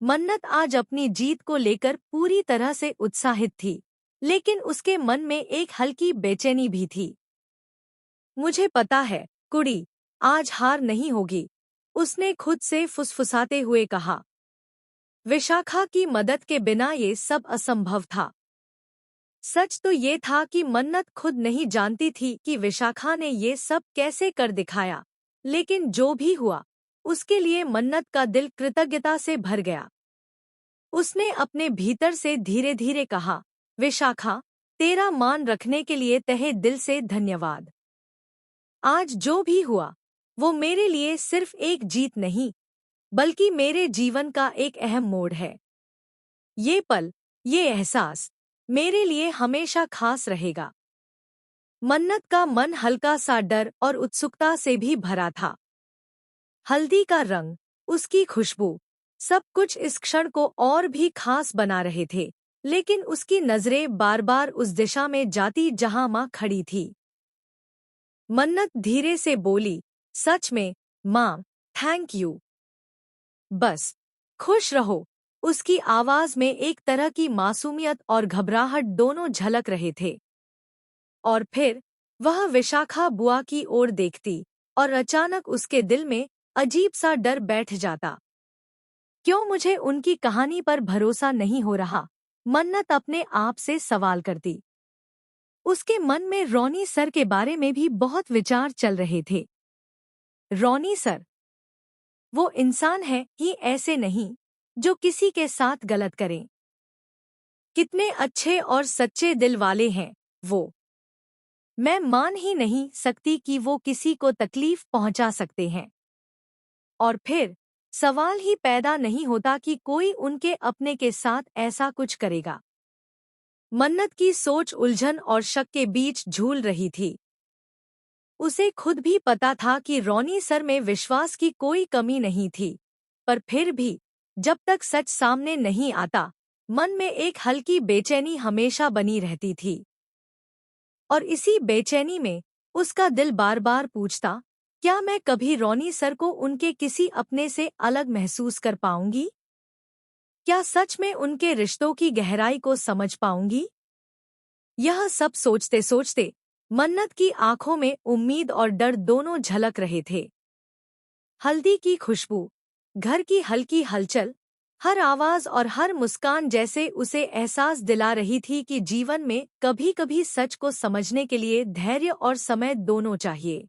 मन्नत आज अपनी जीत को लेकर पूरी तरह से उत्साहित थी, लेकिन उसके मन में एक हल्की बेचैनी भी थी। मुझे पता है, कुड़ी, आज हार नहीं होगी, उसने खुद से फुसफुसाते हुए कहा। विशाखा की मदद के बिना ये सब असंभव था। सच तो ये था कि मन्नत खुद नहीं जानती थी कि विशाखा ने ये सब कैसे कर दिखाया, लेकिन जो भी हुआ, उसके लिए मन्नत का दिल कृतज्ञता से भर गया। उसने अपने भीतर से धीरे धीरे कहा, विशाखा, तेरा मान रखने के लिए तहे दिल से धन्यवाद। आज जो भी हुआ, वो मेरे लिए सिर्फ एक जीत नहीं, बल्कि मेरे जीवन का एक अहम मोड़ है। ये पल, ये एहसास, मेरे लिए हमेशा खास रहेगा। मन्नत का मन हल्का सा डर और उत्सुकता से भी भरा था। हल्दी का रंग, उसकी खुशबू, सब कुछ इस क्षण को और भी खास बना रहे थे, लेकिन उसकी नजरें बार बार उस दिशा में जाती जहां माँ खड़ी थी। मन्नत धीरे से बोली, सच में, माँ, थैंक यू। बस, खुश रहो। उसकी आवाज में एक तरह की मासूमियत और घबराहट दोनों झलक रहे थे। और फिर वह विशाखा बुआ की ओर देखती, और अचानक उसके दिल में अजीब सा डर बैठ जाता। क्यों मुझे उनकी कहानी पर भरोसा नहीं हो रहा? मन्नत अपने आप से सवाल करती। उसके मन में रॉनी सर के बारे में भी बहुत विचार चल रहे थे। रॉनी सर, वो इंसान है ही ऐसे नहीं, जो किसी के साथ गलत करें। कितने अच्छे और सच्चे दिल वाले हैं वो। मैं मान ही नहीं सकती कि वो किसी को तकलीफ पहुंचा सकते हैं। और फिर सवाल ही पैदा नहीं होता कि कोई उनके अपने के साथ ऐसा कुछ करेगा। मन्नत की सोच उलझन और शक के बीच झूल रही थी। उसे खुद भी पता था कि रॉनी सर में विश्वास की कोई कमी नहीं थी, पर फिर भी जब तक सच सामने नहीं आता, मन में एक हल्की बेचैनी हमेशा बनी रहती थी। और इसी बेचैनी में उसका दिल बार बार पूछता, क्या मैं कभी रॉनी सर को उनके किसी अपने से अलग महसूस कर पाऊंगी? क्या सच में उनके रिश्तों की गहराई को समझ पाऊंगी? यह सब सोचते सोचते मन्नत की आंखों में उम्मीद और डर दोनों झलक रहे थे। हल्दी की खुशबू, घर की हल्की हलचल, हर आवाज और हर मुस्कान जैसे उसे एहसास दिला रही थी कि जीवन में कभी-कभी सच को समझने के लिए धैर्य और समय दोनों चाहिए।